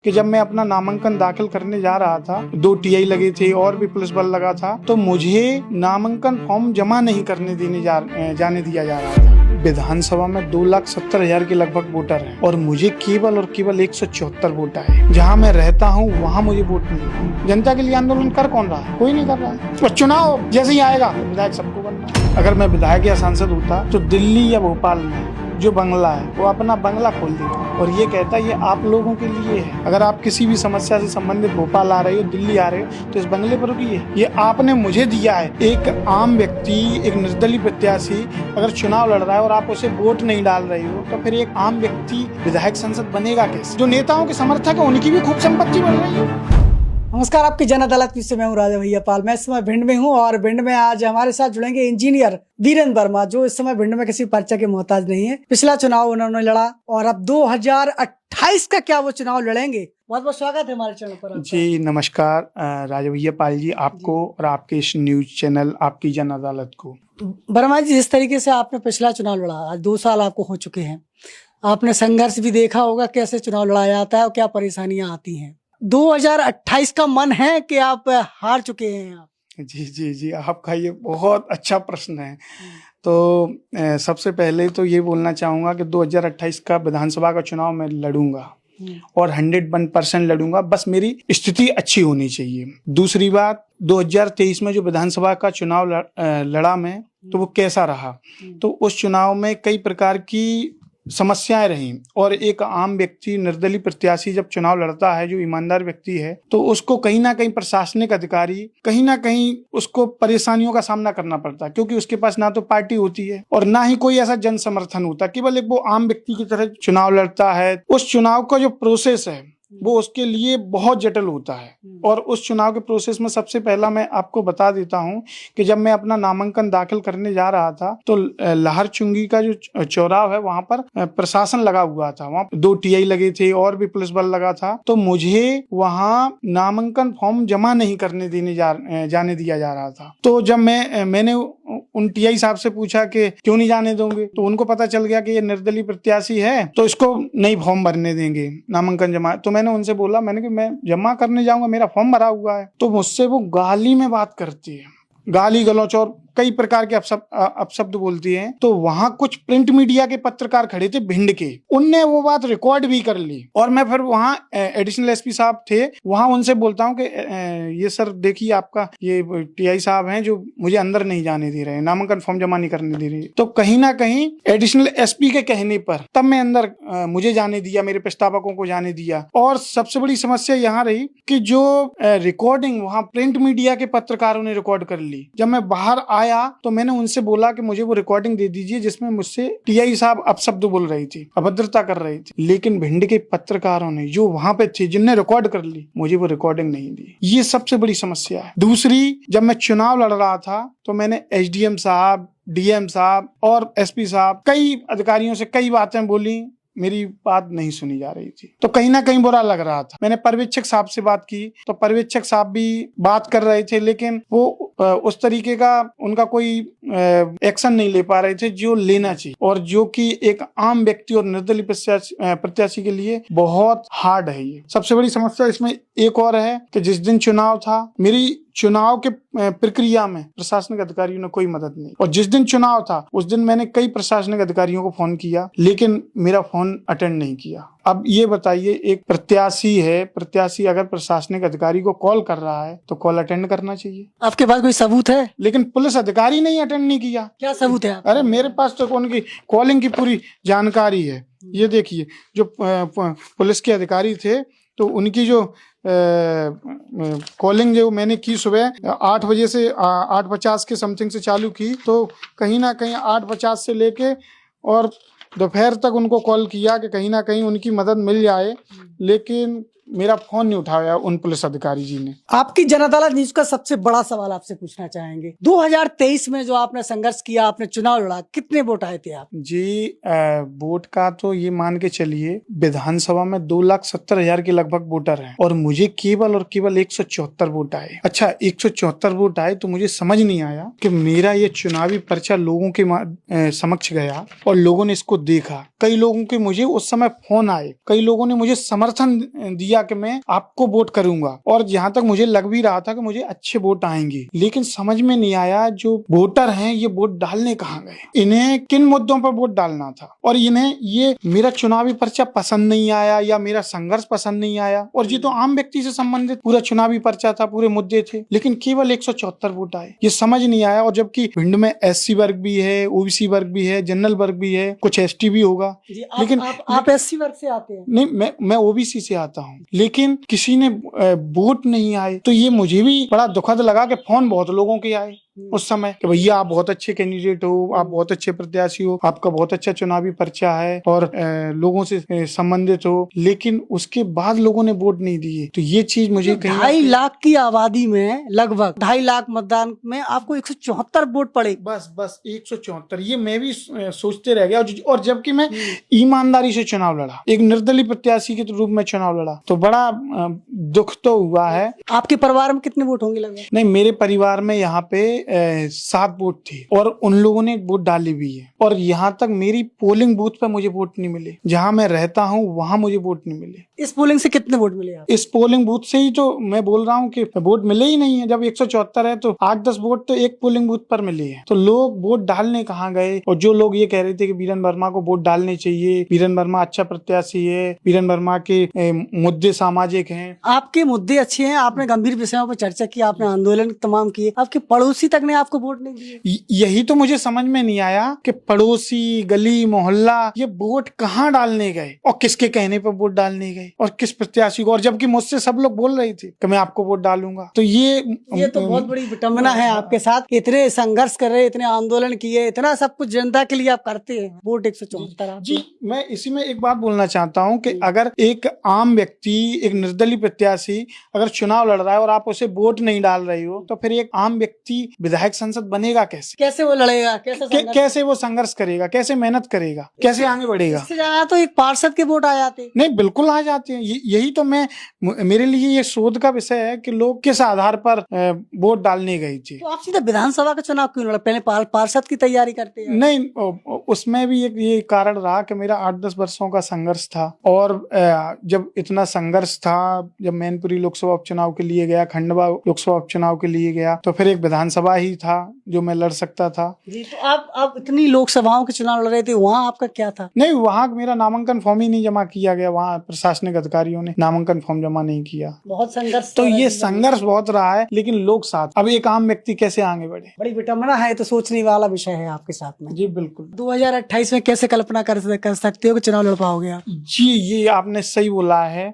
कि जब मैं अपना नामांकन दाखिल करने जा रहा था, 2 टीआई लगे थे और भी पुलिस बल लगा था, तो मुझे नामांकन फॉर्म जमा नहीं करने जाने दिया जा रहा था। विधानसभा में 2,70,000 के लगभग वोटर हैं और मुझे केवल और केवल 174 वोट आए। जहां मैं रहता हूं वहां मुझे वोट नहीं। जनता के लिए आंदोलन कर कौन रहा है? कोई नहीं कर रहा है। और चुनाव जैसे ही आएगा विधायक सबको बनना है। अगर मैं विधायक या सांसद होता तो दिल्ली या भोपाल में जो बंगला है वो अपना बंगला खोल देता और ये कहता ये आप लोगों के लिए है। अगर आप किसी भी समस्या से संबंधित भोपाल आ रहे हो, दिल्ली आ रहे हो, तो इस बंगले पर रुकिए। ये आपने मुझे दिया है। एक आम व्यक्ति, एक निर्दलीय प्रत्याशी अगर चुनाव लड़ रहा है और आप उसे वोट नहीं डाल रहे हो, तो फिर एक आम व्यक्ति विधायक संसद बनेगा कैसे? जो नेताओं के समर्थक है उनकी भी खूब संपत्ति बढ़ रही है। नमस्कार, आपकी जन अदालत में मैं हूं राजा भैया पाल। मैं इस समय भिंड में हूं और भिंड में आज हमारे साथ जुड़ेंगे इंजीनियर वीरेंद्र वर्मा, जो इस समय भिंड में किसी पर्चा के मोहताज नहीं है। पिछला चुनाव उन्होंने लड़ा और अब 2028 का क्या वो चुनाव लड़ेंगे। बहुत बहुत स्वागत है हमारे चैनल पर। जी नमस्कार राजा भैया पाल जी, आपको और आपके इस न्यूज चैनल आपकी जन अदालत को। वर्मा जी, जिस तरीके से आपने पिछला चुनाव लड़ा, आज 2 साल आपको हो चुके हैं, आपने संघर्ष भी देखा होगा कैसे चुनाव लड़ाया जाता है और क्या परेशानियां आती हैं। 2028 का मन है कि आप हार चुके हैं? आप जी, आपका ये बहुत अच्छा प्रश्न है। तो सबसे पहले तो ये बोलना चाहूँगा कि 2028 का विधानसभा का चुनाव मैं लड़ूंगा और 101% लड़ूंगा। बस मेरी स्थिति अच्छी होनी चाहिए। दूसरी बात, 2023 में जो विधानसभा का चुनाव लड़ा मैं, तो वो कैसा रहा? तो उस चुनाव में कई प्रकार की समस्याएं रही और एक आम व्यक्ति, निर्दलीय प्रत्याशी जब चुनाव लड़ता है, जो ईमानदार व्यक्ति है, तो उसको कहीं ना कहीं प्रशासनिक अधिकारी कहीं ना कहीं उसको परेशानियों का सामना करना पड़ता है, क्योंकि उसके पास ना तो पार्टी होती है और ना ही कोई ऐसा जन समर्थन होता। केवल एक वो आम व्यक्ति की तरह चुनाव लड़ता है। उस चुनाव का जो प्रोसेस है वो उसके लिए बहुत जटिल होता है। और उस चुनाव के प्रोसेस में सबसे पहला मैं आपको बता देता हूं कि जब मैं अपना नामांकन दाखिल करने जा रहा था, तो लहरचुंगी का जो चौराहा है वहां पर प्रशासन लगा हुआ था। वहां 2 टीआई लगे थे और भी पुलिस बल लगा था। तो मुझे वहां नामांकन फॉर्म जमा नहीं करने जाने दिया जा रहा था। तो जब मैंने उन टीआई साहब से पूछा कि क्यों नहीं जाने दोगे, तो उनको पता चल गया कि ये निर्दलीय प्रत्याशी है तो इसको नहीं फॉर्म भरने देंगे नामांकन जमा। तो मैंने उनसे बोला, मैंने कि मैं जमा करने जाऊंगा, मेरा फॉर्म भरा हुआ है। तो मुझसे वो गाली में बात करती है, गाली गलौच और कई प्रकार के अपशब्द बोलती हैं। तो वहां कुछ प्रिंट मीडिया के पत्रकार खड़े थे भिंड के, उनने वो बात रिकॉर्ड भी कर ली। और मैं फिर वहां एडिशनल एसपी साहब थे, वहां उनसे बोलता हूं कि ये सर देखिए, आपका ये टीआई साहब हैं जो मुझे अंदर नहीं जाने दे रहे हैं, नामांकन फॉर्म जमा नहीं करने दे रहे। तो कहीं ना कहीं एडिशनल एसपी के कहने पर तब मैं अंदर मुझे जाने दिया, मेरे प्रस्तावकों को जाने दिया। और सबसे बड़ी समस्या यहाँ रही कि जो रिकॉर्डिंग वहां प्रिंट मीडिया के पत्रकारों ने रिकॉर्ड कर ली। जब मैं बाहर आया तो मैंने उनसे बोला कि मुझे वो रिकॉर्डिंग दे दीजिए जिसमें मुझसे टीआई साहब अपशब्द बोल रही थी, अभद्रता कर रही थी। लेकिन भिंड के पत्रकारों ने जो वहां पे थे, जिनने रिकॉर्ड कर ली, मुझे वो रिकॉर्डिंग नहीं दी। ये सबसे बड़ी समस्या है। दूसरी, जब मैं चुनाव लड़ रहा था तो मैंने एसडीएम साहब, डीएम साहब और एसपी साहब, कई अधिकारियों से कई बातें बोली, मेरी बात नहीं सुनी जा रही थी। तो कहीं ना कहीं बुरा लग रहा था। मैंने पर्यवेक्षक साहब से बात की तो पर्यवेक्षक साहब भी बात कर रहे थे, लेकिन वो उस तरीके का उनका कोई एक्शन नहीं ले पा रहे थे जो लेना चाहिए, और जो कि एक आम व्यक्ति और निर्दलीय प्रत्याशी के लिए बहुत हार्ड है। ये सबसे बड़ी समस्या इसमें एक और है कि जिस दिन चुनाव था, मेरी चुनाव के प्रक्रिया में प्रशासनिक अधिकारियों ने कोई मदद नहीं। और जिस दिन चुनाव था उस दिन मैंने कई प्रशासनिक अधिकारियों को फोन किया, लेकिन मेरा फोन अटेंड नहीं किया। अब ये बताइए, एक प्रत्याशी है, प्रत्याशी अगर प्रशासनिक अधिकारी को कॉल कर रहा है तो कॉल अटेंड करना चाहिए। आपके पास कोई सबूत है? लेकिन पुलिस अधिकारी नहीं अटेंड नहीं किया। क्या सबूत है? अरे मेरे पास तो उनकी कॉलिंग की पूरी जानकारी है। ये देखिए, जो पुलिस के अधिकारी थे तो उनकी जो कॉलिंग जो मैंने की सुबह 8 बजे से 8:50 के समथिंग से चालू की, तो कहीं ना कहीं 8:50 से लेके और दोपहर तक उनको कॉल किया कि कहीं ना कहीं उनकी मदद मिल जाए, लेकिन मेरा फोन नहीं उठाया उन पुलिस अधिकारी जी ने। आपकी जन अदालत न्यूज का सबसे बड़ा सवाल आपसे पूछना चाहेंगे, 2023 में जो आपने संघर्ष किया, आपने चुनाव लड़ा, कितने वोट आए थे आप? जी वोट का तो ये मान के चलिए, विधानसभा में 2,70,000 के लगभग वोटर हैं और मुझे केवल और केवल 174 वोट आए। अच्छा, 174 वोट आए तो मुझे समझ नहीं आया कि मेरा ये चुनावी पर्चा लोगों के समक्ष गया और लोगों ने इसको देखा। कई लोगों के मुझे उस समय फोन आए, कई लोगों ने मुझे समर्थन दिया दिया कि मैं आपको वोट करूंगा, और यहाँ तक मुझे लग भी रहा था कि मुझे अच्छे वोट आएंगे, लेकिन समझ में नहीं आया जो वोटर हैं ये वोट डालने कहाँ गए, इन्हें किन मुद्दों पर वोट डालना था, और इन्हें ये मेरा चुनावी पर्चा पसंद नहीं आया या मेरा संघर्ष पसंद नहीं आया। और ये तो आम व्यक्ति से संबंधित पूरा चुनावी पर्चा था, पूरे मुद्दे थे, लेकिन केवल 174 वोट आए, ये समझ नहीं आया। और जबकि भिंड में SC वर्ग भी है, OBC वर्ग भी है, जनरल वर्ग भी है, कुछ ST भी होगा, लेकिन आप SC वर्ग से आते हैं? नहीं, मैं OBC से आता हूँ, लेकिन किसी ने वोट नहीं आए। तो ये मुझे भी बड़ा दुखद लगा कि फोन बहुत लोगों के आए उस समय कि भैया आप बहुत अच्छे कैंडिडेट हो, आप बहुत अच्छे प्रत्याशी हो, आपका बहुत अच्छा चुनावी पर्चा है और लोगों से संबंधित हो, लेकिन उसके बाद लोगों ने वोट नहीं दिए। तो ये चीज मुझे 2.5 लाख की आबादी में लगभग 2.5 लाख मतदान में आपको 174 वोट पड़े। बस 174, ये मैं भी सोचते रह गया। और जबकि मैं ईमानदारी से चुनाव लड़ा, एक निर्दलीय प्रत्याशी के रूप में चुनाव लड़ा, तो बड़ा दुख तो हुआ है। आपके परिवार में कितने वोट होंगे लगभग? नहीं, मेरे परिवार में यहाँ पे 7 वोट थी और उन लोगों ने वोट डाली भी है, और यहाँ तक मेरी पोलिंग बूथ पे मुझे वोट नहीं मिले, जहाँ मैं रहता हूँ वहाँ मुझे वोट नहीं मिले। इस पोलिंग से कितने वोट मिले आप? इस पोलिंग बूथ से ही तो मैं बोल रहा हूँ कि वोट मिले ही नहीं है। जब 174 है तो 8-10 वोट तो एक पोलिंग बूथ पर मिले हैं। तो लोग वोट डालने कहाँ गए? और जो लोग ये कह रहे थे कि बीरेन वर्मा को वोट डालने चाहिए, बीरेन वर्मा अच्छा प्रत्याशी है, बीरेन वर्मा के मुद्दे सामाजिक हैं, आपके मुद्दे अच्छे हैं, आपने गंभीर विषयों पर चर्चा की, आपने आंदोलन तमाम किए, आपके पड़ोसी तक ने आपको वोट नहीं दिए। यही तो मुझे समझ में नहीं आया कि पड़ोसी, गली मोहल्ला ये वोट कहाँ डालने गए और किसके कहने पर वोट डालने गए और किस प्रत्याशी को। और जबकि मुझसे सब लोग बोल रहे थे कि मैं आपको वोट डालूंगा। तो ये तो बहुत बड़ी विटंबना है आपके साथ। इतने संघर्ष कर रहे, इतने आंदोलन किए, इतना सब कुछ जनता के लिए आप करते हैं, वोट 174। जी, मैं इसी में एक बात बोलना चाहता हूँ कि अगर एक आम व्यक्ति, एक निर्दलीय प्रत्याशी अगर चुनाव लड़ रहा है और आप उसे वोट नहीं डाल रही हो, तो फिर एक आम व्यक्ति विधायक संसद बनेगा कैसे? कैसे वो लड़ेगा? कैसे वो संघर्ष करेगा? कैसे मेहनत करेगा? कैसे आगे बढ़ेगा? इससे ज्यादा तो एक पार्षद के वोट आ जाते। नहीं, बिल्कुल आ जाते हैं। यही तो मेरे लिए ये शोध का विषय है कि लोग किस आधार पर वोट डालने गए थे। तो आप सीधा विधानसभा का चुनाव क्यों लड़ा? पहले पार्षद की तैयारी करते हैं? नहीं, उसमें भी एक ये कारण रहा कि मेरा 8-10 वर्षों का संघर्ष था, और जब इतना संघर्ष था, जब मैनपुरी लोकसभा उपचुनाव के लिए गया, खंडवा लोकसभा उपचुनाव के लिए गया, तो फिर एक विधानसभा ही था जो मैं लड़ सकता था। जी, तो आप इतनी लोकसभाओं के चुनाव लड़ रहे थे, वहाँ आपका क्या था? नहीं, वहाँ मेरा नामांकन फॉर्म ही नहीं जमा किया गया, वहाँ प्रशासनिक अधिकारियों ने नामांकन फॉर्म जमा नहीं किया। बहुत संघर्ष। तो ये संघर्ष बहुत रहा है, लेकिन लोग साथ। अब एक आम व्यक्ति कैसे आगे बढ़े? बड़ी विटंबना है, तो सोचने वाला विषय है आपके साथ में। जी बिल्कुल। 2028 में कैसे कल्पना कर सकते हो कि चुनाव लड़ पाओगे आप? जी, ये आपने सही बोला है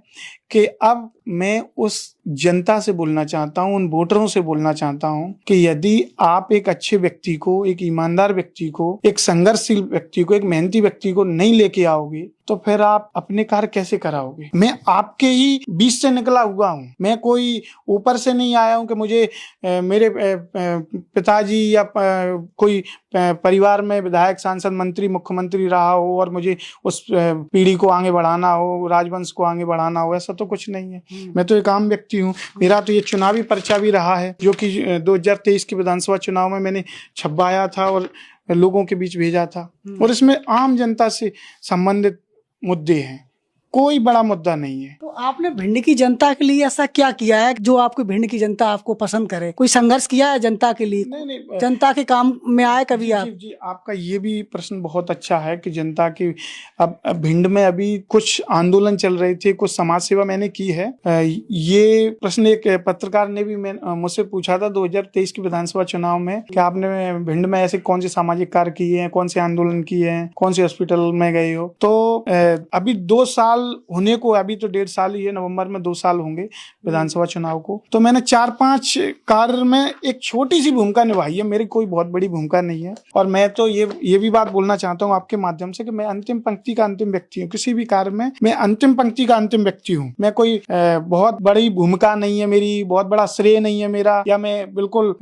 कि अब मैं उस जनता से बोलना चाहता हूँ, उन वोटरों से बोलना चाहता हूँ कि यदि आप एक अच्छे व्यक्ति को, एक ईमानदार व्यक्ति को, एक संघर्षशील व्यक्ति को, एक मेहनती व्यक्ति को नहीं लेके आओगे, तो फिर आप अपने कार्य कैसे कराओगे? मैं आपके ही बीच से निकला हुआ हूँ, मैं कोई ऊपर से नहीं आया हूँ कि मुझे मेरे पिताजी या कोई परिवार में विधायक, सांसद, मंत्री, मुख्यमंत्री रहा हो और मुझे उस पीढ़ी को आगे बढ़ाना हो, राजवंश को आगे बढ़ाना हो, ऐसा तो कुछ नहीं है। मैं तो एक आम व्यक्ति हूँ। मेरा तो ये चुनावी पर्चा भी रहा है, जो कि 2023 के विधानसभा चुनाव में मैंने छपवाया था और लोगों के बीच भेजा था, और इसमें आम जनता से संबंधित मुद्दे हैं, कोई बड़ा मुद्दा नहीं है। तो आपने भिंड की जनता के लिए ऐसा क्या किया है जो आपको भिंड की जनता आपको पसंद करे? कोई संघर्ष किया है जनता के लिए? नहीं, जनता के काम में आए कभी आप? जी, आपका ये भी प्रश्न बहुत अच्छा है कि जनता की, अब भिंड में अभी कुछ आंदोलन चल रहे थे, कुछ समाज सेवा मैंने की है। ये प्रश्न एक पत्रकार ने भी मुझसे पूछा था 2023 के विधानसभा चुनाव में कि आपने भिंड में ऐसे कौन से सामाजिक कार्य किए हैं, कौन से आंदोलन किए हैं, कौन से हॉस्पिटल में गए हो? तो अभी 2 साल होने को, अभी तो 1.5 साल ही है, नवंबर में 2 साल होंगे विधानसभा चुनाव को। तो मैंने 4-5 कार्य में एक छोटी सी भूमिका निभाई है, मेरी कोई बहुत बड़ी भूमिका नहीं है। और मैं तो ये भी बात बोलना चाहता हूँ आपके माध्यम से कि मैं अंतिम पंक्ति का अंतिम व्यक्ति हूँ, किसी भी कार्य में मैं अंतिम पंक्ति का अंतिम व्यक्ति हूँ। मैं कोई बहुत बड़ी भूमिका नहीं है मेरी, बहुत बड़ा श्रेय नहीं है मेरा, या मैं बिल्कुल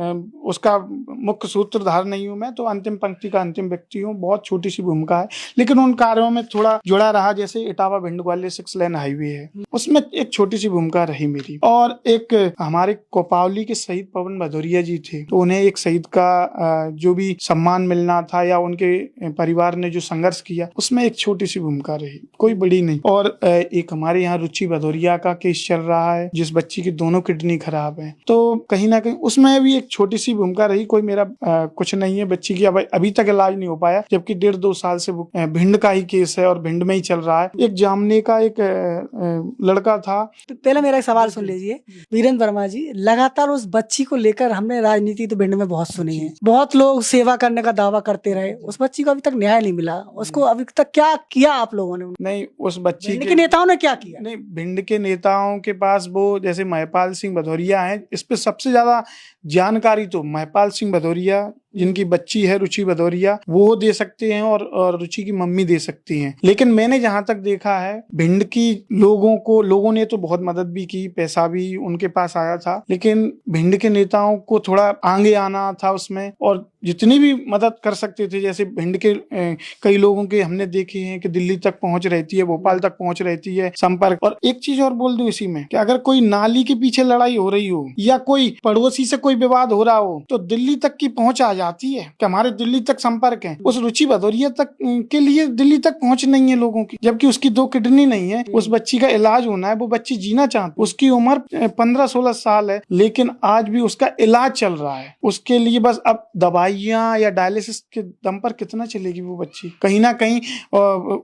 उसका मुख्य सूत्रधार नहीं हूँ। मैं तो अंतिम पंक्ति का अंतिम व्यक्ति हूँ, बहुत छोटी सी भूमिका है, लेकिन उन कार्यों में थोड़ा जुड़ा रहा, जैसे इटावा भिंड ग्वालियर 6 लेन हाईवे है, उसमें एक छोटी सी भूमिका रही मेरी। और एक हमारे कोपावली के शहीद पवन भदौरिया जी थे, तो उन्हें एक शहीद का जो भी सम्मान मिलना था या उनके परिवार ने जो संघर्ष किया, उसमें एक छोटी सी भूमिका रही, कोई बड़ी नहीं। और एक हमारे यहाँ रुचि भदौरिया का केस चल रहा है, जिस बच्ची की दोनों किडनी खराब है, तो कहीं ना कहीं उसमें भी एक छोटी सी भूमिका रही। कोई मेरा कुछ नहीं है, बच्ची की अभी तक इलाज नहीं हो पाया, जबकि 1.5-2 साल से भिंड का ही केस है और भिंड में ही चल रहा है। एक जामने का एक लड़का था। तो पहले मेरा एक सवाल सुन लीजिए वीरेंद्र वर्मा जी, लगातार उस बच्ची को लेकर हमने राजनीति तो भिंड में बहुत सुनी है, बहुत लोग सेवा करने का दावा करते रहे, उस बच्ची को अभी तक न्याय नहीं मिला, उसको अभी तक क्या किया आप लोगों ने? नहीं, उस बच्ची भिंड के नेताओं ने क्या किया? नहीं, भिंड के नेताओं के पास वो जैसे महपाल सिंह भदौरिया है, इस पे सबसे ज्यादा जानकारी तो महपाल सिंह भदौरिया, जिनकी बच्ची है रुचि भदौरिया, वो दे सकते हैं और रुचि की मम्मी दे सकती हैं। लेकिन मैंने जहां तक देखा है, भिंड की लोगों ने तो बहुत मदद भी की, पैसा भी उनके पास आया था, लेकिन भिंड के नेताओं को थोड़ा आगे आना था उसमें, और जितनी भी मदद कर सकते थे, जैसे भिंड के कई लोगों के हमने देखे हैं कि दिल्ली तक पहुंच रहती है, भोपाल तक पहुंच रहती है संपर्क। और एक चीज और बोल दूं इसी में कि अगर कोई नाली के पीछे लड़ाई हो रही हो या कोई पड़ोसी से कोई विवाद हो रहा हो, तो दिल्ली तक की पहुंच आ जाती है कि हमारे दिल्ली तक संपर्क है। उस रुचि भदौरिया तक के लिए दिल्ली तक पहुंच नहीं है लोगों की, जबकि उसकी 2 किडनी नहीं है, उस बच्ची का इलाज होना है, वो बच्ची जीना चाहती, उसकी उम्र 15-16 साल है, लेकिन आज भी उसका इलाज चल रहा है। उसके लिए बस अब दवाइयां या डायलिसिस के दम पर कितना चलेगी वो बच्ची? कहीं ना कहीं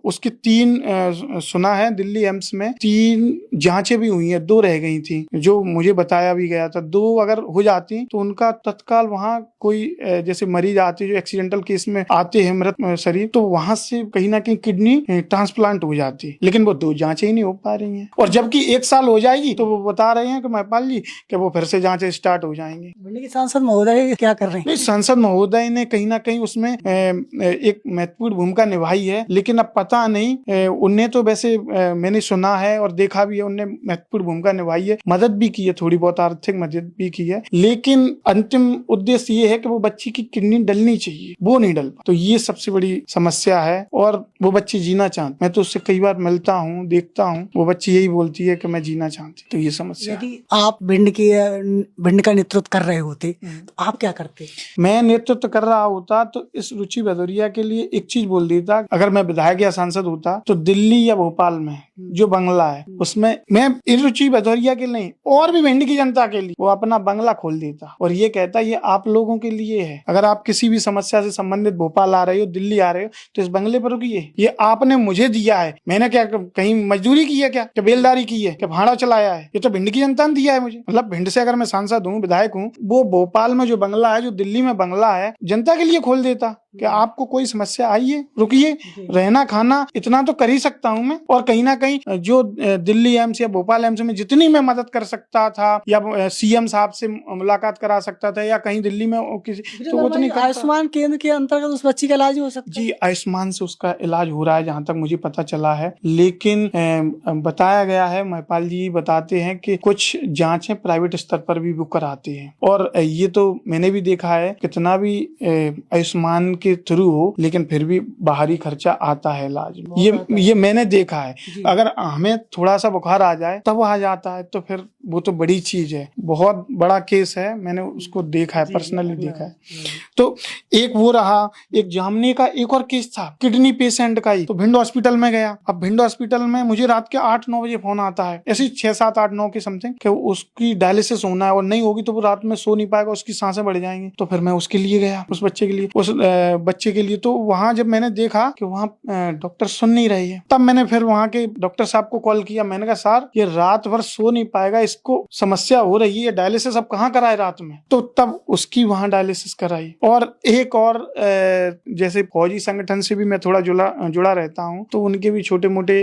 उसकी 3 सुना है दिल्ली एम्स में 3 जांचें भी हुई हैं, 2 रह गई थी, जो मुझे बताया भी गया था। 2 अगर हो जाती तो उनका तत्काल वहां कोई जैसे मरीज आते जो एक्सीडेंटल केस में आते हैं मृत शरीर, तो वहां से कहीं ना कहीं किडनी ट्रांसप्लांट हो जाती, लेकिन वो 2 जांचें ही नहीं हो पा रही हैं। और जबकि 1 साल हो जाएगी तो वो बता रहे हैं कि महपाल जी कि वो फिर से जांचें स्टार्ट हो जाएंगी। भिंड के सांसद महोदय क्या कर रहे हैं? नहीं, सांसद महोदय ने कहीं ना कहीं उसमें एक महत्वपूर्ण भूमिका निभाई है, लेकिन अब पता नहीं, उन्हें तो वैसे मैंने सुना है और देखा भी है, उन्हें महत्वपूर्ण भूमिका निभाई है, मदद भी की है, थोड़ी बहुत आर्थिक मदद भी की है, लेकिन अंतिम उद्देश्य ये है कि वो बच्ची की किडनी डलनी चाहिए, वो नहीं डल, तो ये सबसे बड़ी समस्या है। और वो बच्ची जीना चाहती, मैं तो उससे कई बार मिलता हूँ, देखता हूँ, वो बच्ची यही बोलती है कि मैं जीना चाहती, तो ये समस्या। यदि आप भिंड का नेतृत्व कर रहे होते तो आप क्या करते? मैं नेतृत्व कर रहा होता तो इस रुचि भदौरिया के लिए एक चीज बोल देता, अगर मैं विधायक या सांसद होता तो दिल्ली या भोपाल में जो बंगला है उसमें मैं इन रुचि भदौरिया के नहीं और भी भिंड की जनता के लिए वो अपना बंगला खोल देता और ये कहता ये आप लोगों के लिए है, अगर आप किसी भी समस्या से संबंधित भोपाल आ रहे हो, दिल्ली आ रहे हो, तो इस बंगले पर रुकिए, ये आपने मुझे दिया है, मैंने क्या कहीं मजदूरी की है, क्या बेलदारी की है, क्या भाड़ा चलाया है, ये तो भिंड की जनता ने दिया है मुझे। मतलब भिंड से अगर मैं सांसद हूँ, विधायक हूँ, वो भोपाल में जो बंगला है, जो दिल्ली में बंगला है, जनता के लिए खोल देता कि आपको कोई समस्या आई है, रुकिए, रहना खाना इतना तो कर ही सकता हूं मैं। और कहीं ना कहीं जो दिल्ली एम्स या भोपाल एम्स में जितनी मैं मदद कर सकता था या सीएम साहब से मुलाकात करा सकता था या कहीं दिल्ली में किसी, तो उतनी आयुष्मान केंद्र के अंतर्गत उस बच्ची का इलाज हो सकता है? जी, आयुष्मान से उसका इलाज हो रहा है जहां तक मुझे पता चला है, लेकिन बताया गया है, महपाल जी बताते हैं कि कुछ जांचें प्राइवेट स्तर पर भी वो कराते हैं। और ये तो मैंने भी देखा है, कितना भी आयुष्मान के थ्रू हो, लेकिन फिर भी बाहरी खर्चा आता है इलाज में, ये मैंने देखा है। अगर हमें थोड़ा सा बुखार आ जाए तब आ जाता है, तो फिर वो तो बड़ी चीज है, बहुत बड़ा केस है, मैंने उसको देखा है, पर्सनली देखा है। तो एक वो रहा, एक जामने का एक और केस था किडनी पेशेंट का ही, तो भिंड हॉस्पिटल में गया। अब भिंड हॉस्पिटल में मुझे रात के 8-9 बजे फोन आता है, ऐसे 6-7-8-9 के समथिंग, कि उसकी डायलिसिस होना है और नहीं होगी तो वो रात में सो नहीं पाएगा, उसकी सांसें बढ़ जाएंगी। तो फिर मैं उसके लिए गया, उस बच्चे के लिए, उस बच्चे के लिए। तो वहां जब मैंने देखा कि वहां डॉक्टर सुन नहीं रही है, तब मैंने फिर वहां के डॉक्टर साहब को कॉल किया। मैंने कहा सर ये रात भर सो नहीं पाएगा, इसको समस्या हो रही है, डायलिसिस अब कहाँ कराए रात में, तो तब उसकी वहां डायलिसिस कराई। और एक और जैसे फौजी संगठन से भी मैं थोड़ा जुड़ा रहता हूँ, तो उनके भी छोटे मोटे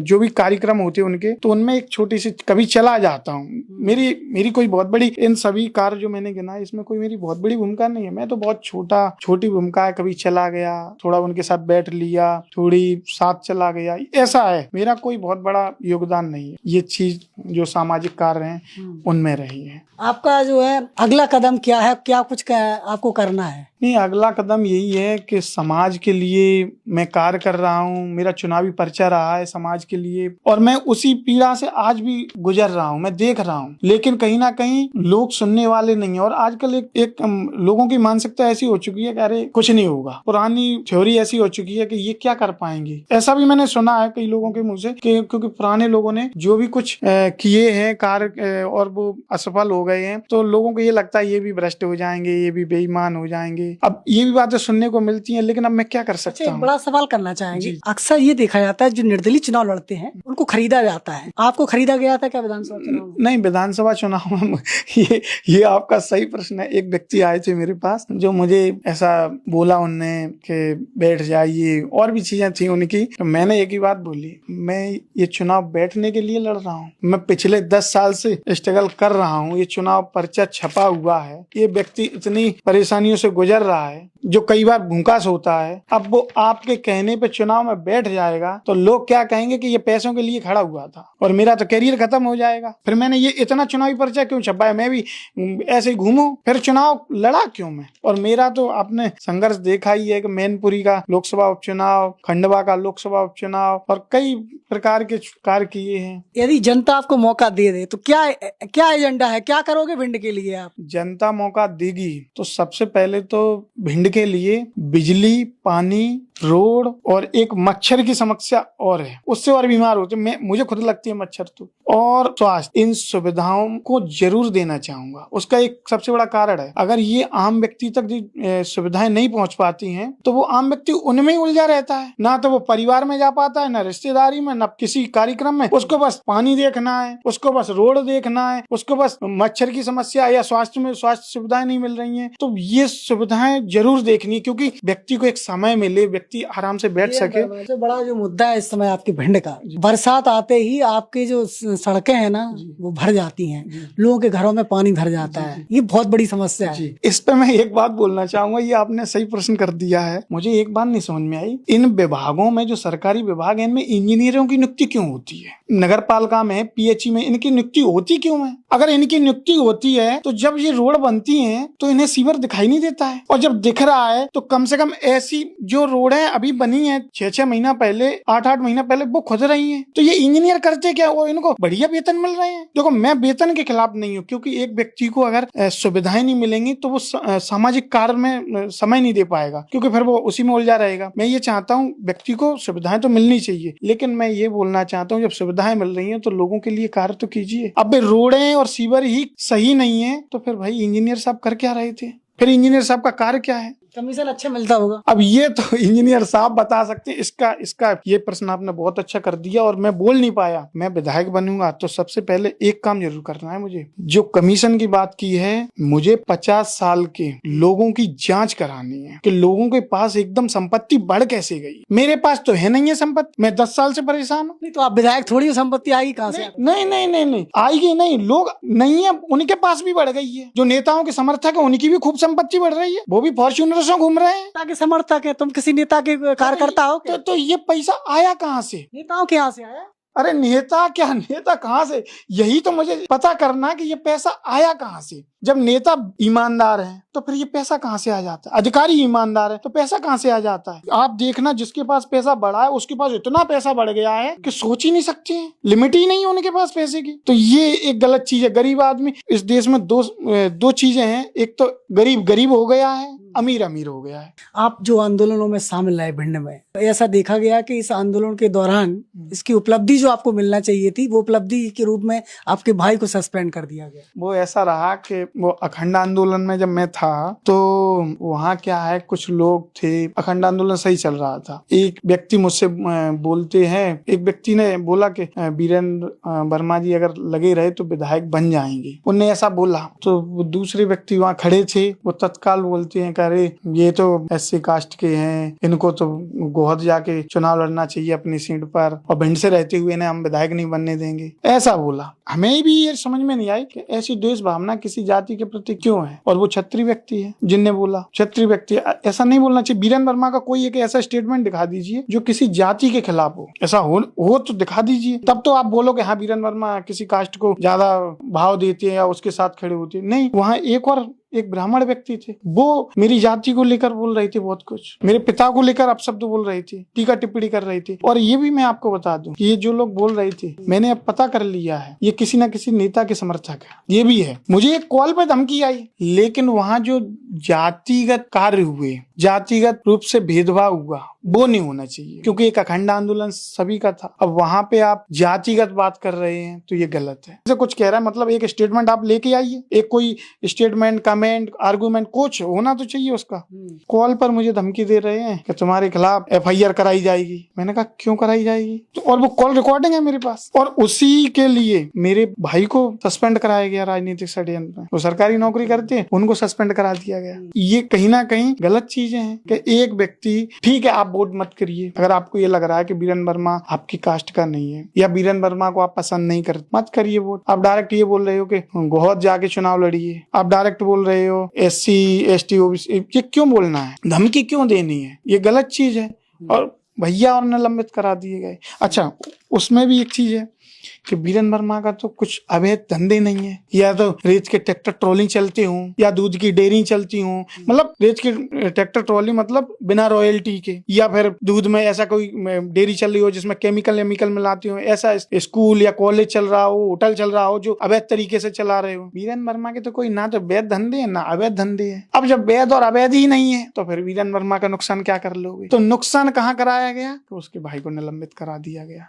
जो भी कार्यक्रम होते हैं उनके, तो उनमें एक छोटी सी कभी चला जाता हूँ। मेरी कोई बहुत बड़ी, इन सभी कार्य जो मैंने गिनाए इसमें कोई मेरी बहुत बड़ी भूमिका नहीं है, मैं तो बहुत छोटा छोटी भूमिका है, कभी चला गया, थोड़ा उनके साथ बैठ लिया, थोड़ी साथ चला गया, ऐसा है। मेरा कोई बहुत बड़ा योगदान नहीं है। ये चीज जो सामाजिक कार्य हैं उनमें रही है। आपका जो है अगला कदम क्या है, क्या कुछ आपको करना है? नहीं, अगला कदम यही है कि समाज के लिए मैं कार्य कर रहा हूँ। मेरा चुनावी पर्चा रहा है समाज के लिए, और मैं उसी पीड़ा से आज भी गुजर रहा हूँ, मैं देख रहा हूँ। लेकिन कहीं ना कहीं लोग सुनने वाले नहीं है। और आजकल एक लोगों की मानसिकता ऐसी हो चुकी है कि अरे कुछ नहीं होगा। पुरानी थ्योरी ऐसी हो चुकी है कि ये क्या कर पाएंगे। ऐसा भी मैंने सुना है कई लोगों के मुंह से कि क्योंकि पुराने लोगों ने जो भी कुछ किए हैं कार्य और वो असफल हो गए हैं, तो लोगों को ये लगता है ये भी भ्रष्ट हो जाएंगे, ये भी बेईमान हो जाएंगे। अब ये भी बातें सुनने को मिलती हैं, लेकिन अब मैं क्या कर सकता हूँ। एक बड़ा सवाल करना चाहेंगे। अक्सर ये देखा जाता है जो निर्दलीय चुनाव लड़ते हैं उनको खरीदा जाता है। आपको खरीदा गया था क्या विधानसभा चुनाव? नहीं, विधानसभा चुनाव में ये आपका सही प्रश्न है। एक व्यक्ति आए थे मेरे पास जो मुझे ऐसा बोला उनने कि बैठ जाइए, और भी चीजें थी उनकी। तो मैंने एक ही बात बोली, मैं ये चुनाव बैठने के लिए लड़ रहा हूँ। मैं पिछले 10 साल से स्ट्रगल कर रहा हूँ। ये चुनाव पर्चा छपा हुआ है। ये व्यक्ति इतनी परेशानियों से गुजर रहा है, जो कई बार भूखा सोता है। अब वो आपके कहने पे चुनाव में बैठ जाएगा तो लोग क्या कहेंगे कि ये पैसों के लिए खड़ा हुआ था, और मेरा तो करियर खत्म हो जाएगा। फिर मैंने ये इतना चुनावी पर्चा क्यों छपाया? मैं भी ऐसे ही घूमूं, फिर चुनाव लड़ा क्यों मैं? और मेरा तो आपने संघर्ष देखा ही है कि मैनपुरी का लोकसभा उपचुनाव, खंडवा का लोकसभा उपचुनाव, और कई प्रकार के कार्य किए हैं। यदि जनता आपको मौका दे तो क्या एजेंडा है, क्या करोगे भिंड के लिए आप? जनता मौका देगी तो सबसे पहले तो भिंड के लिए बिजली, पानी, रोड और एक मच्छर की समस्या और है, उससे और बीमार होते मैं, मुझे खुद लगती है मच्छर तो, और स्वास्थ्य, इन सुविधाओं को जरूर देना चाहूंगा। उसका एक सबसे बड़ा कारण है, अगर ये आम व्यक्ति तक सुविधाएं नहीं पहुंच पाती हैं तो वो आम व्यक्ति उनमें ही उलझा रहता है। ना तो वो परिवार में जा पाता है, ना रिश्तेदारी में, ना किसी कार्यक्रम में। उसको बस पानी देखना है, उसको बस रोड देखना है, उसको बस मच्छर की समस्या या स्वास्थ्य में स्वास्थ्य सुविधाएं नहीं मिल रही हैं। तो ये सुविधाएं जरूर देखनी है, क्योंकि व्यक्ति को एक समय मिले, व्यक्ति आराम से बैठ सके। सबसे बड़ा जो मुद्दा है इस समय आपके भिंड का, बरसात आते ही आपके जो सड़कें हैं ना वो भर जाती हैं, लोगों के घरों में पानी भर जाता है। ये बहुत बड़ी समस्या है। इस पे मैं एक बात बोलना चाहूंगा, ये आपने सही प्रश्न कर दिया है। मुझे एक बात नहीं समझ में आई, इन विभागों में जो सरकारी विभाग है इनमें इंजीनियरों की नियुक्ति क्यों होती है? नगर पालिका में, पीएचई में इनकी नियुक्ति होती क्यों है? अगर इनकी नियुक्ति होती है तो जब ये रोड बनती है तो इन्हें सीवर दिखाई नहीं देता है, और जब दिख रहा है तो कम से कम ऐसी जो रोड है अभी बनी है 6-6 महीना पहले, 8-8 महीना पहले वो खुद रही है। तो ये इंजीनियर करते क्या? वो इनको बढ़िया वेतन मिल रहे हैं। देखो, मैं वेतन के खिलाफ नहीं हूँ, क्योंकि एक व्यक्ति को अगर सुविधाएं नहीं मिलेंगी तो वो सामाजिक कार्य में समय नहीं दे पाएगा, क्योंकि फिर वो उसी में उलझा रहेगा। मैं ये चाहता हूँ व्यक्ति को सुविधाएं तो मिलनी चाहिए, लेकिन मैं ये बोलना चाहता हूँ जब सुविधाएं मिल रही है तो लोगों के लिए कार्य तो कीजिए। अब रोडें और सीवर ही सही नहीं है तो फिर भाई इंजीनियर साहब कर क्या रहे थे? फिर इंजीनियर साहब का कार्य क्या है? कमीशन अच्छा मिलता होगा। अब ये तो इंजीनियर साहब बता सकते हैं। इसका ये प्रश्न आपने बहुत अच्छा कर दिया और मैं बोल नहीं पाया। मैं विधायक बनूंगा तो सबसे पहले एक काम जरूर करना है मुझे। जो कमीशन की बात की है, मुझे 50 साल के लोगों की जांच करानी है कि लोगों के पास एकदम संपत्ति बढ़ कैसे गई। मेरे पास तो है नहीं है संपत्ति, मैं 10 साल से परेशान हूँ। नहीं तो आप विधायक थोड़ी संपत्ति आएगी कहाँ से? नहीं आएगी नहीं, लोग नहीं है उनके पास भी बढ़ गई है। जो नेताओं के समर्थक है उनकी भी खूब संपत्ति बढ़ रही है, वो भी फॉर्च्यूनर से घूम रहे हैं। नेता के समर्थक है, तुम किसी नेता के कार्यकर्ता हो क्या? तो ये पैसा आया कहाँ से? नेताओं के यहाँ से आया। अरे नेता क्या, नेता कहाँ से? यही तो मुझे पता करना है कि ये पैसा आया कहाँ से। जब नेता ईमानदार है तो फिर ये पैसा कहाँ से आ जाता है? अधिकारी ईमानदार है तो पैसा कहाँ से आ जाता है? आप देखना, जिसके पास पैसा बढ़ा है उसके पास इतना पैसा बढ़ गया है कि सोच ही नहीं सकते हैं, लिमिट ही नहीं है उनके पास पैसे की। तो ये एक गलत चीज है। गरीब आदमी, इस देश में दो चीजें हैं, एक तो गरीब हो गया है, अमीर हो गया है। आप जो आंदोलनों में शामिल रहे भिंड में, ऐसा देखा गया कि इस आंदोलन के दौरान इसकी उपलब्धि जो आपको मिलना चाहिए थी वो उपलब्धि के रूप में आपके भाई को सस्पेंड कर दिया गया। वो ऐसा रहा कि वो अखंड आंदोलन में जब मैं था तो वहाँ क्या है, कुछ लोग थे, अखंड आंदोलन सही चल रहा था। एक व्यक्ति मुझसे बोलते हैं, एक व्यक्ति ने बोला कि वीरेंद्र वर्मा जी अगर लगे रहे तो विधायक बन जाएंगे, उनने ऐसा बोला। तो वो दूसरे व्यक्ति वहाँ खड़े थे, वो तत्काल बोलते हैं करे ये तो SC कास्ट के हैं, इनको तो गोहद जाके चुनाव लड़ना चाहिए अपनी सीट पर, और भिंड से रहते हुए इन्हें हम विधायक नहीं बनने देंगे, ऐसा बोला। हमें भी ये समझ में नहीं आई कि ऐसी देश भावना किसी जाति के प्रति क्यों है। और वो क्षत्रिय व्यक्ति है जिनने बोला, क्षत्रिय व्यक्ति, ऐसा नहीं बोलना चाहिए। वीरेंद्र वर्मा का कोई एक ऐसा स्टेटमेंट दिखा दीजिए जो किसी जाति के खिलाफ हो, ऐसा हो तो दिखा दीजिए, तब तो आप बोलो कि हाँ वीरेंद्र वर्मा किसी कास्ट को ज्यादा भाव देते हैं या उसके साथ खड़े होते हैं। नहीं, वहाँ एक ब्राह्मण व्यक्ति थे, वो मेरी जाति को लेकर बोल रहे थे बहुत कुछ, मेरे पिता को लेकर अपशब्द बोल रहे थे, टीका टिप्पणी कर रहे थे। और ये भी मैं आपको बता दूं कि ये जो लोग बोल रहे थे, मैंने अब पता कर लिया है, ये किसी न किसी नेता के समर्थक है। ये भी है, मुझे एक कॉल पे धमकी आई, लेकिन वहाँ जो जातिगत कार्य हुए, जातिगत रूप से भेदभाव हुआ, वो नहीं होना चाहिए, क्योंकि एक अखंड आंदोलन सभी का था। अब वहां पे आप जातिगत बात कर रहे हैं तो ये गलत है। जैसे कुछ कह रहा है, मतलब एक स्टेटमेंट आप लेके आइए, एक कोई स्टेटमेंट, कमेंट, आर्गुमेंट कुछ होना तो चाहिए उसका। कॉल पर मुझे धमकी दे रहे हैं कि तुम्हारे खिलाफ FIR कराई जाएगी। मैंने कहा क्यों कराई जाएगी? तो और वो कॉल रिकॉर्डिंग है मेरे पास, और उसी के लिए मेरे भाई को सस्पेंड कराया गया राजनीतिक षड्यंत्र में। वो सरकारी नौकरी करते हैं, उनको सस्पेंड करा दिया गया। ये कहीं ना कहीं गलत चीजें हैं कि एक व्यक्ति, ठीक है आप वोट मत करिए, अगर आपको ये लग रहा है कि वीरेंद्र वर्मा आपकी कास्ट का नहीं है या वीरेंद्र वर्मा को आप पसंद नहीं करते, मत करिए वोट। आप डायरेक्ट ये बोल रहे हो कि गोहद जाके चुनाव लड़िए, आप डायरेक्ट बोल रहे हो SC ST OBC, ये क्यों बोलना है? धमकी क्यों देनी है? ये गलत चीज है। और भैया और निलंबित करा दिए गए। अच्छा, उसमें भी एक चीज है कि वीरेंद्र वर्मा का तो कुछ अवैध धंधे नहीं है, या तो रेत के ट्रैक्टर ट्रॉलिंग चलते हूँ या दूध की डेयरी चलती हूँ, मतलब रेत के ट्रैक्टर ट्रॉली मतलब बिना रॉयल्टी के, या फिर दूध में ऐसा कोई डेयरी चल रही हो जिसमें केमिकल मिलाती हो, ऐसा स्कूल या कॉलेज चल रहा हो, होटल चल रहा हो जो अवैध तरीके से चला रहे हो। वीरेंद्र वर्मा के तो कोई ना तो वैध धंधे है ना अवैध धंधे है। अब जब वैध और अवैध ही नहीं है तो फिर वीरेंद्र वर्मा का नुकसान क्या कर लोगे? तो नुकसान कहाँ कराया गया? तो उसके भाई को निलंबित करा दिया गया।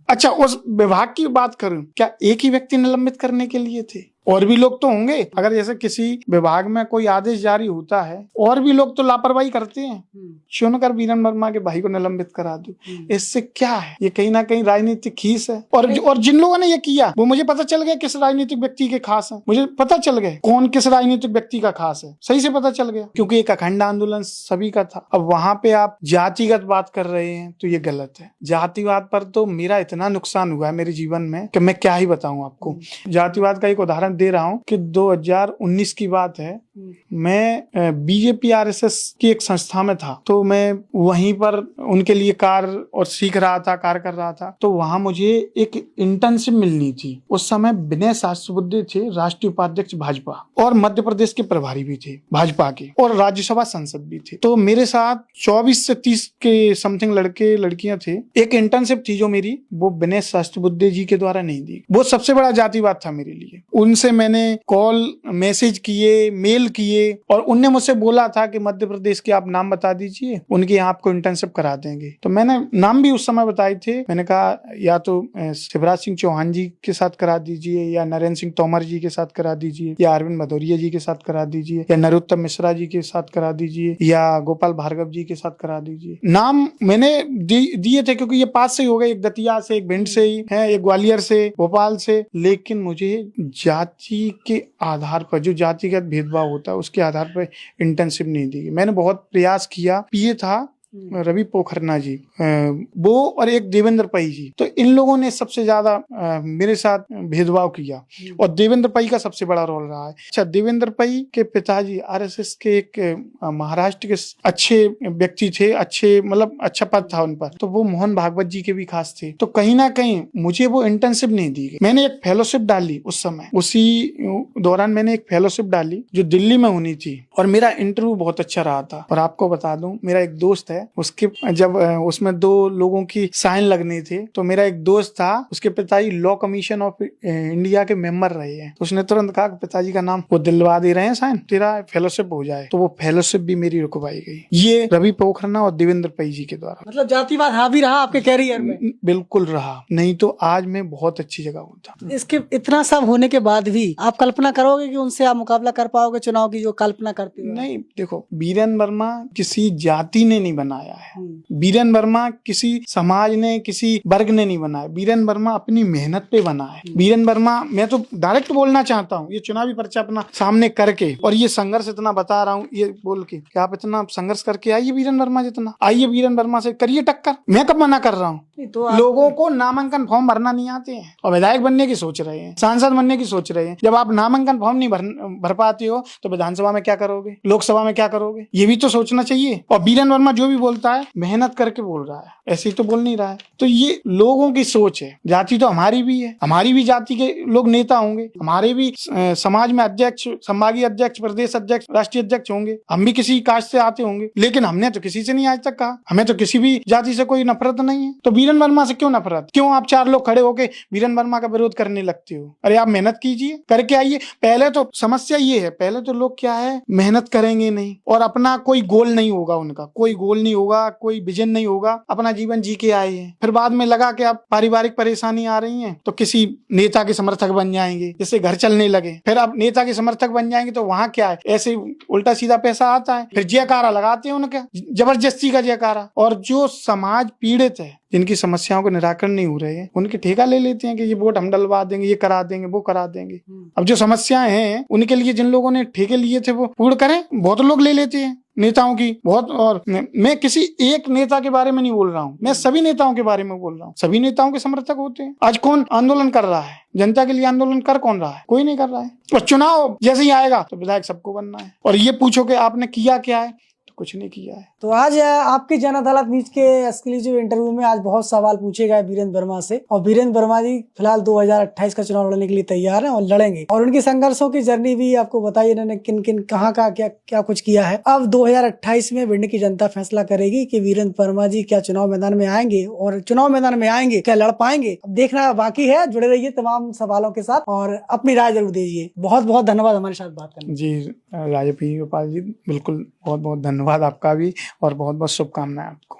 अच्छा, उस विभाग की बात करूं, क्या एक ही व्यक्ति निलंबित करने के लिए थे? और भी लोग तो होंगे। अगर जैसे किसी विभाग में कोई आदेश जारी होता है, और भी लोग तो लापरवाही करते हैं, चुनकर वीरेंद्र वर्मा के भाई को निलंबित करा दो, इससे क्या है? ये कहीं ना कहीं राजनीतिक खीस है। और जिन लोगों ने ये किया वो मुझे पता चल गया किस राजनीतिक व्यक्ति के खास है, मुझे पता चल गया कौन किस राजनीतिक व्यक्ति का खास है, सही से पता चल गया, क्योंकि एक अखंड आंदोलन सभी का था। अब वहां पे आप जातिगत बात कर रहे हैं तो ये गलत है। जातिवाद पर तो मेरा इतना नुकसान हुआ है मेरे जीवन में कि मैं क्या ही बताऊं आपको। जातिवाद का एक उदाहरण दे रहा हूं कि 2019 की बात है, मैं BJP RSS की एक संस्था में था, तो मैं वहीं पर उनके लिए कार्य और सीख रहा था, कार्य कर रहा था। तो वहां मुझे एक इंटर्नशिप मिलनी थी। उस समय विनय सहस्त्रबुद्धे थे, राष्ट्रीय उपाध्यक्ष भाजपा, और मध्य प्रदेश के प्रभारी भी थे भाजपा के, और राज्यसभा सांसद भी थे। तो मेरे साथ 24 से 30 के समथिंग लड़के लड़कियां थे। एक इंटर्नशिप थी जो मेरी, वो विनय सहस्त्रबुद्धे जी के द्वारा नहीं दी। वो सबसे बड़ा जातिवाद था मेरे लिए। उनसे मैंने कॉल, मैसेज किए, मेल किए, और उनने मुझसे बोला था कि मध्य प्रदेश के आप नाम बता दीजिए, उनके यहाँ आपको इंटर्नशिप करा देंगे। तो मैंने नाम भी उस समय बताए थे। मैंने कहा या तो शिवराज सिंह चौहान जी के साथ करा दीजिए, या नरेंद्र सिंह तोमर जी के साथ करा दीजिए, या अरविंद भदौरिया जी के साथ करा दीजिए, या नरोत्तम मिश्रा जी के साथ करा दीजिए, या गोपाल भार्गव जी के साथ करा दीजिए। नाम मैंने दिए थे क्योंकि ये पास से ही हो गए, एक दतिया से, एक भिंड से ही है, एक ग्वालियर से, भोपाल से। लेकिन मुझे जाति के आधार पर, जो जातिगत भेदभाव होता है उसके आधार पर इंटर्नशिप नहीं दी। मैंने बहुत प्रयास किया। पीए था रवि पोखरना जी, वो और एक देवेंद्र पई जी, तो इन लोगों ने सबसे ज्यादा मेरे साथ भेदभाव किया, और देवेंद्र पई का सबसे बड़ा रोल रहा है। अच्छा, देवेंद्र पई के पिताजी RSS के एक महाराष्ट्र के अच्छे व्यक्ति थे, अच्छे मतलब अच्छा पद था उन पर, तो वो मोहन भागवत जी के भी खास थे। तो कहीं ना कहीं मुझे वो इंटर्नशिप नहीं दी गई। मैंने एक फेलोशिप डाली उस समय, उसी दौरान मैंने एक फेलोशिप डाली जो दिल्ली में होनी थी, और मेरा इंटरव्यू बहुत अच्छा रहा था। और आपको बता दूं, मेरा एक दोस्त है, उसके जब उसमें 2 लोगों की साइन लगनी थी, तो मेरा एक दोस्त था, उसके पिताजी लॉ कमीशन ऑफ इंडिया के मेंबर रहे हैं। तो उसने तुरंत कहा कि पिताजी का नाम वो दिलवा दे रहे हैं साइन, तेरा फेलोशिप हो जाए। तो वो फेलोशिप भी मेरी रुकवाई गई, ये रवि पोखरना और देवेंद्र पई जी के द्वारा। मतलब जातिवाद हावी रहा आपके कैरियर में? बिल्कुल रहा, नहीं तो आज मैं बहुत अच्छी जगह होता। इसके इतना सब होने के बाद भी आप कल्पना करोगे कि उनसे आप मुकाबला कर पाओगे चुनाव की, जो कल्पना करते हो? नहीं, देखो, वीरेंद्र वर्मा किसी जाति ने नहीं बनाया बनाया है। वीरेंद्र वर्मा किसी समाज ने, किसी वर्ग ने नहीं बनाया, वीरेंद्र वर्मा अपनी मेहनत पे बना है। वीरेंद्र वर्मा, मैं तो डायरेक्ट बोलना चाहता हूँ, ये चुनावी पर्चा अपना सामने करके और ये संघर्ष इतना बता रहा हूँ ये बोल के कि आप इतना संघर्ष करके आइए वीरेंद्र वर्मा जितना, आइए वीरेंद्र वर्मा से करिए टक्कर। मैं कब मना कर रहा हूँ? तो लोगों को नामांकन फॉर्म भरना नहीं आते हैं और विधायक बनने की सोच रहे हैं, सांसद बनने की सोच रहे हैं। जब आप नामांकन फॉर्म नहीं भर पाते हो तो विधानसभा में क्या करोगे, लोकसभा में क्या करोगे, ये भी तो सोचना चाहिए। और वीरेंद्र वर्मा जो भी बोलता है मेहनत करके बोल रहा है, ऐसे ही तो बोल नहीं रहा है। तो ये लोगों की सोच है। जाति तो हमारी भी है, हमारी भी जाति के लोग नेता होंगे, हमारे भी समाज में अध्यक्ष, संभागीय अध्यक्ष, प्रदेश अध्यक्ष, राष्ट्रीय अध्यक्ष होंगे, हम भी किसी कास्ट से आते होंगे, लेकिन हमने तो किसी से नहीं आज तक कहा, हमें तो किसी भी जाति से कोई नफरत नहीं है। तो वीरेंद्र वर्मा से क्यों नफरत? क्यों आप 4 लोग खड़े होके वीरेंद्र वर्मा का विरोध करने लगते हो? अरे आप मेहनत कीजिए, करके आइए। पहले तो समस्या ये है, पहले तो लोग क्या है, मेहनत करेंगे नहीं और अपना कोई गोल नहीं होगा, उनका कोई गोल नहीं होगा, कोई विजन नहीं होगा, अपना जीवन जी के आए हैं। फिर बाद में लगा कि आप पारिवारिक परेशानी आ रही है तो किसी नेता के समर्थक बन जाएंगे, जिससे घर चलने लगे। फिर आप नेता के समर्थक बन जाएंगे तो वहां क्या है, ऐसे उल्टा सीधा पैसा आता है, फिर जयकारा लगाते हैं उनका, जबरदस्ती का जयकारा। और जो समाज पीड़ित है, जिनकी समस्याओं को निराकरण नहीं हो रहे हैं, उनके ठेका ले लेते हैं कि ये वोट हम डलवा देंगे, ये करा देंगे, वो करा देंगे। अब जो समस्याएं हैं उनके लिए जिन लोगों ने ठेके लिए थे वो पूर्ण करें। बहुत लोग ले लेते हैं नेताओं की, बहुत। और मैं किसी एक नेता के बारे में नहीं बोल रहा हूँ, मैं सभी नेताओं के बारे में बोल रहा हूँ। सभी नेताओं के समर्थक होते हैं। आज कौन आंदोलन कर रहा है? जनता के लिए आंदोलन कर कौन रहा है? कोई नहीं कर रहा है। और चुनाव जैसे ही आएगा तो विधायक सबको बनना है। और ये पूछो कि आपने किया क्या है, कुछ नहीं किया है। तो आज आपकी जन अदालत न्यूज के एक्सक्लूसिव इंटरव्यू में आज बहुत सवाल पूछे गए वीरेंद्र वर्मा से, और वीरेंद्र वर्मा जी फिलहाल 2028 का चुनाव लड़ने के लिए तैयार हैं और लड़ेंगे। और उनकी संघर्षों की जर्नी भी आपको बताई, इन्होंने किन किन कहाँ का क्या कुछ किया है। अब 2028 में भिंड की जनता फैसला करेगी कि वीरेंद्र वर्मा जी क्या चुनाव मैदान में आएंगे, और चुनाव मैदान में आएंगे क्या लड़ पाएंगे, अब देखना बाकी है। जुड़े रहिए तमाम सवालों के साथ और अपनी राय जरूर दीजिए। बहुत बहुत धन्यवाद हमारे साथ बात करने। जी राजा पी गोपाल जी, बिल्कुल बहुत बहुत धन्यवाद आपका भी, और बहुत बहुत शुभकामनाएं आपको।